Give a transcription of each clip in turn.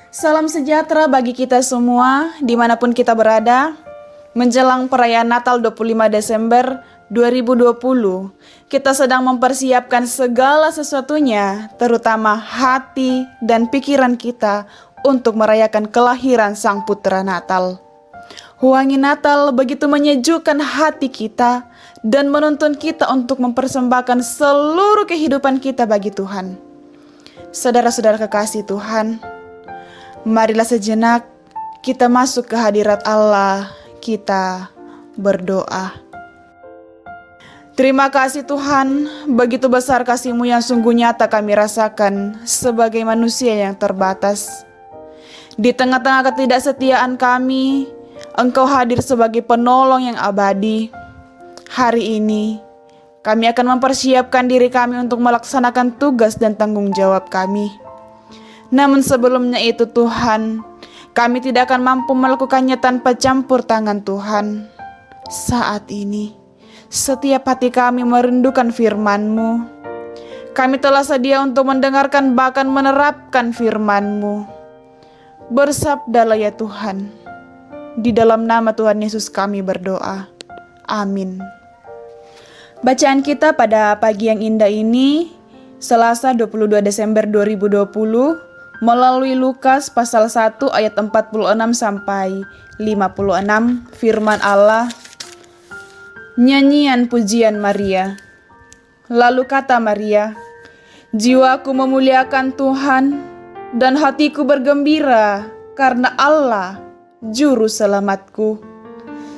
Salam sejahtera bagi kita semua, dimanapun kita berada. Menjelang perayaan Natal 25 Desember 2020, kita sedang mempersiapkan segala sesuatunya, terutama hati dan pikiran kita untuk merayakan kelahiran Sang Putra Natal. Wangi Natal begitu menyejukkan hati kita dan menuntun kita untuk mempersembahkan seluruh kehidupan kita bagi Tuhan. Saudara-saudara kekasih Tuhan, marilah sejenak kita masuk ke hadirat Allah, kita berdoa. Terima kasih Tuhan, begitu besar kasih-Mu yang sungguh nyata kami rasakan sebagai manusia yang terbatas. Di tengah-tengah ketidaksetiaan kami, Engkau hadir sebagai penolong yang abadi. Hari ini, kami akan mempersiapkan diri kami untuk melaksanakan tugas dan tanggung jawab kami. Namun sebelumnya itu Tuhan, kami tidak akan mampu melakukannya tanpa campur tangan Tuhan. Saat ini, setiap hati kami merindukan firman-Mu. Kami telah sedia untuk mendengarkan bahkan menerapkan firman-Mu. Bersabdalah ya Tuhan. Di dalam nama Tuhan Yesus kami berdoa. Amin. Bacaan kita pada pagi yang indah ini, Selasa 22 Desember 2020, melalui Lukas pasal 1 ayat 46 sampai 56, firman Allah. Nyanyian pujian Maria. Lalu kata Maria, "Jiwaku memuliakan Tuhan dan hatiku bergembira karena Allah, juru selamatku.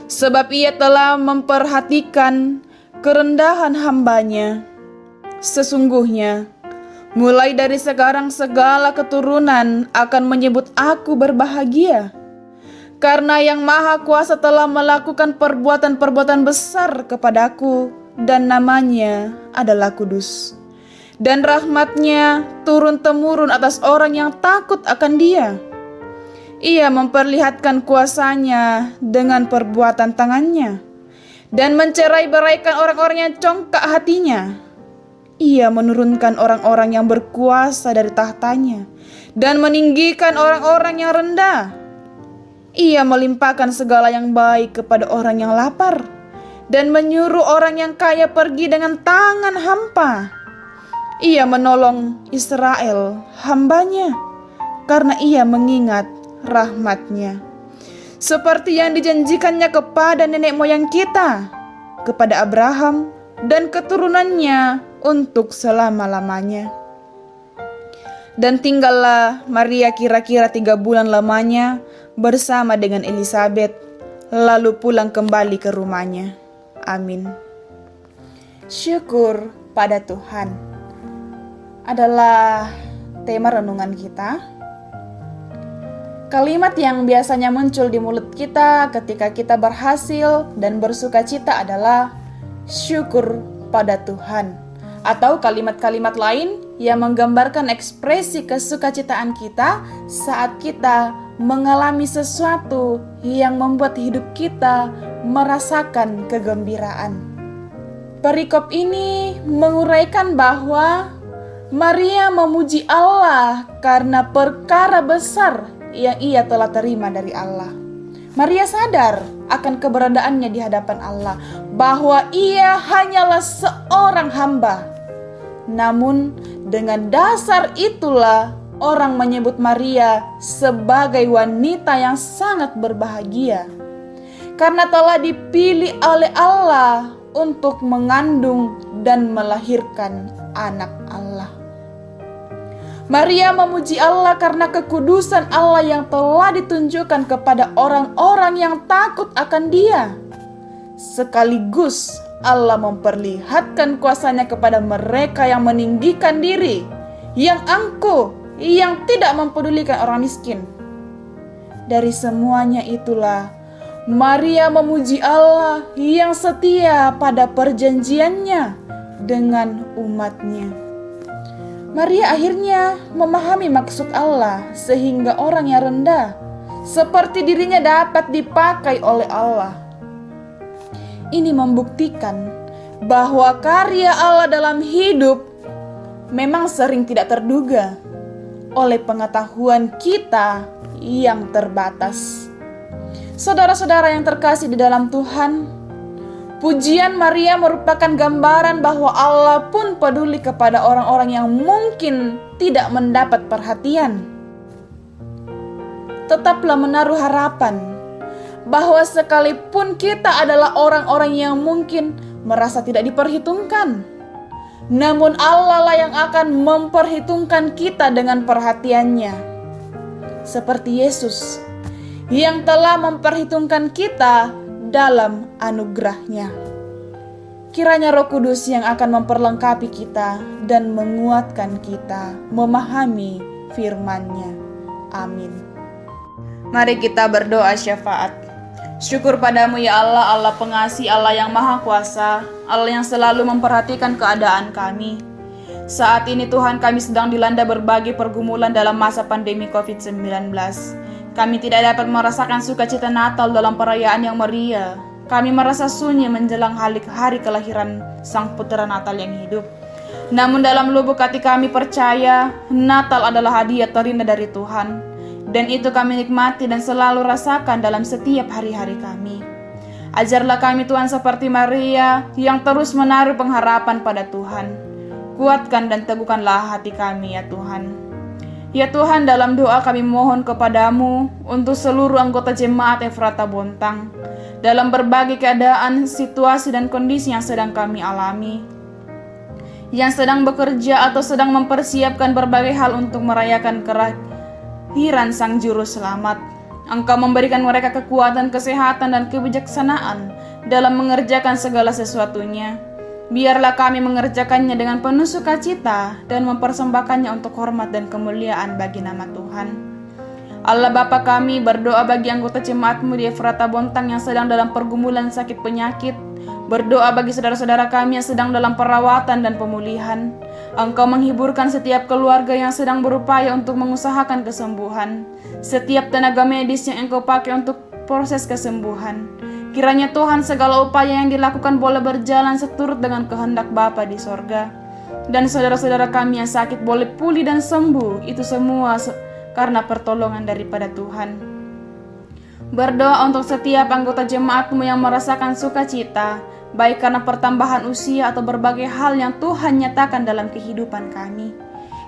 Sebab Ia telah memperhatikan kerendahan hamba-Nya. Sesungguhnya, mulai dari sekarang segala keturunan akan menyebut aku berbahagia. Karena Yang Maha Kuasa telah melakukan perbuatan-perbuatan besar kepadaku dan namanya adalah kudus. Dan rahmat-Nya turun-temurun atas orang yang takut akan Dia. Ia memperlihatkan kuasa-Nya dengan perbuatan tangan-Nya dan mencerai-beraikan orang-orang yang congkak hatinya. Ia menurunkan orang-orang yang berkuasa dari tahtanya dan meninggikan orang-orang yang rendah. Ia melimpahkan segala yang baik kepada orang yang lapar dan menyuruh orang yang kaya pergi dengan tangan hampa. Ia menolong Israel, hamba-Nya, karena Ia mengingat rahmat-Nya, seperti yang dijanjikannya kepada nenek moyang kita, kepada Abraham dan keturunannya untuk selama-lamanya." Dan tinggallah Maria kira-kira 3 bulan lamanya bersama dengan Elisabet, lalu pulang kembali ke rumahnya. Amin. Syukur pada Tuhan adalah tema renungan kita. Kalimat yang biasanya muncul di mulut kita ketika kita berhasil dan bersuka cita adalah syukur pada Tuhan. Atau kalimat-kalimat lain yang menggambarkan ekspresi kesukacitaan kita saat kita mengalami sesuatu yang membuat hidup kita merasakan kegembiraan. Perikop ini menguraikan bahwa Maria memuji Allah karena perkara besar yang ia telah terima dari Allah. Maria sadar akan keberadaannya di hadapan Allah, bahwa ia hanyalah seorang hamba. Namun dengan dasar itulah orang menyebut Maria sebagai wanita yang sangat berbahagia, karena telah dipilih oleh Allah untuk mengandung dan melahirkan anak Allah. Maria memuji Allah karena kekudusan Allah yang telah ditunjukkan kepada orang-orang yang takut akan Dia. Sekaligus Allah memperlihatkan kuasa-Nya kepada mereka yang meninggikan diri, yang angkuh, yang tidak mempedulikan orang miskin. Dari semuanya itulah Maria memuji Allah yang setia pada perjanjiannya dengan umat-Nya. Maria akhirnya memahami maksud Allah sehingga orang yang rendah seperti dirinya dapat dipakai oleh Allah. Ini membuktikan bahwa karya Allah dalam hidup memang sering tidak terduga. oleh pengetahuan kita yang terbatas. Saudara-saudara yang terkasih di dalam Tuhan, pujian Maria merupakan gambaran bahwa Allah pun peduli kepada orang-orang yang mungkin tidak mendapat perhatian. Tetaplah menaruh harapan bahwa sekalipun kita adalah orang-orang yang mungkin merasa tidak diperhitungkan, namun Allah lah yang akan memperhitungkan kita dengan perhatiannya. Seperti Yesus yang telah memperhitungkan kita dalam anugerahnya. Kiranya Roh Kudus yang akan memperlengkapi kita dan menguatkan kita memahami firman-Nya. Amin. Mari kita berdoa syafaat. Syukur padamu ya Allah, Allah pengasih, Allah yang maha kuasa, Allah yang selalu memperhatikan keadaan kami. Saat ini Tuhan, kami sedang dilanda berbagai pergumulan dalam masa pandemi COVID-19. Kami tidak dapat merasakan sukacita Natal dalam perayaan yang meriah. Kami merasa sunyi menjelang hari kelahiran Sang Putra Natal yang hidup. Namun dalam lubuk hati kami percaya Natal adalah hadiah terindah dari Tuhan. Dan itu kami nikmati dan selalu rasakan dalam setiap hari-hari kami. Ajarlah kami Tuhan seperti Maria yang terus menaruh pengharapan pada Tuhan. Kuatkan dan teguhkanlah hati kami ya Tuhan. Ya Tuhan, dalam doa kami mohon kepadamu untuk seluruh anggota jemaat Efrata Bontang dalam berbagai keadaan, situasi dan kondisi yang sedang kami alami, yang sedang bekerja atau sedang mempersiapkan berbagai hal untuk merayakan kelahiran Sang Juru Selamat. Engkau memberikan mereka kekuatan, kesehatan dan kebijaksanaan dalam mengerjakan segala sesuatunya. Biarlah kami mengerjakannya dengan penuh sukacita dan mempersembahkannya untuk hormat dan kemuliaan bagi nama Tuhan. Allah Bapa kami berdoa bagi anggota jemaat-Mu di Efrata Bontang yang sedang dalam pergumulan sakit penyakit. Berdoa bagi saudara-saudara kami yang sedang dalam perawatan dan pemulihan. Engkau menghiburkan setiap keluarga yang sedang berupaya untuk mengusahakan kesembuhan. Setiap tenaga medis yang Engkau pakai untuk proses kesembuhan. Kiranya Tuhan segala upaya yang dilakukan boleh berjalan seturut dengan kehendak Bapa di sorga. Dan saudara-saudara kami yang sakit boleh pulih dan sembuh. Itu semua karena pertolongan daripada Tuhan. Berdoa untuk setiap anggota jemaat-Mu yang merasakan sukacita, baik karena pertambahan usia atau berbagai hal yang Tuhan nyatakan dalam kehidupan kami.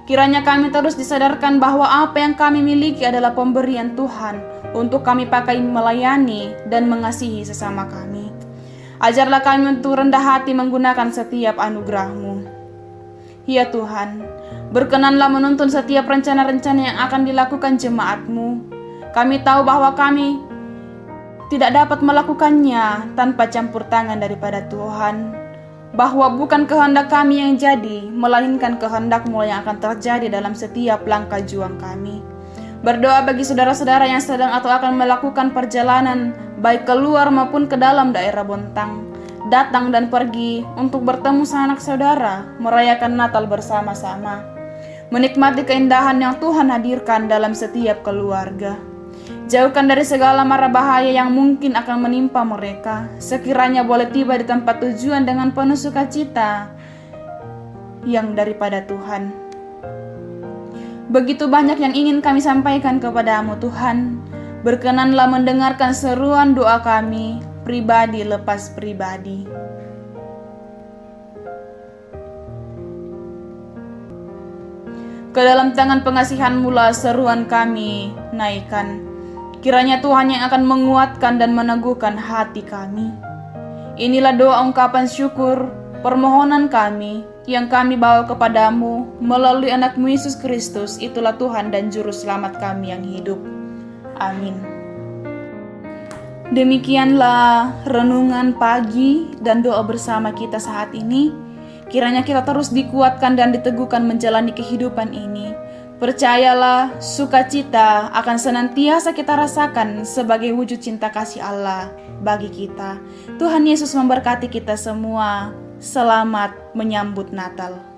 Kiranya kami terus disadarkan bahwa apa yang kami miliki adalah pemberian Tuhan untuk kami pakai melayani dan mengasihi sesama kami. Ajarlah kami untuk rendah hati menggunakan setiap anugerah-Mu. Ya Tuhan, berkenanlah menuntun setiap rencana-rencana yang akan dilakukan jemaat-Mu. Kami tahu bahwa kami tidak dapat melakukannya tanpa campur tangan daripada Tuhan. Bahwa bukan kehendak kami yang jadi, melainkan kehendak-Mu yang akan terjadi dalam setiap langkah juang kami. Berdoa bagi saudara-saudara yang sedang atau akan melakukan perjalanan, baik keluar maupun ke dalam daerah Bontang, datang dan pergi untuk bertemu sanak saudara, merayakan Natal bersama-sama, menikmati keindahan yang Tuhan hadirkan dalam setiap keluarga. Jauhkan dari segala mara bahaya yang mungkin akan menimpa mereka. Sekiranya boleh tiba di tempat tujuan dengan penuh sukacita yang daripada Tuhan. Begitu banyak yang ingin kami sampaikan kepadamu Tuhan. Berkenanlah mendengarkan seruan doa kami, pribadi lepas pribadi. Ke dalam tangan pengasihan-Mu lah seruan kami naikkan. Kiranya Tuhan yang akan menguatkan dan meneguhkan hati kami. Inilah doa ungkapan syukur, permohonan kami yang kami bawa kepadamu melalui anak-Mu Yesus Kristus. Itulah Tuhan dan Juru Selamat kami yang hidup. Amin. Demikianlah renungan pagi dan doa bersama kita saat ini. Kiranya kita terus dikuatkan dan diteguhkan menjalani kehidupan ini. Percayalah, sukacita akan senantiasa kita rasakan sebagai wujud cinta kasih Allah bagi kita. Tuhan Yesus memberkati kita semua. Selamat menyambut Natal.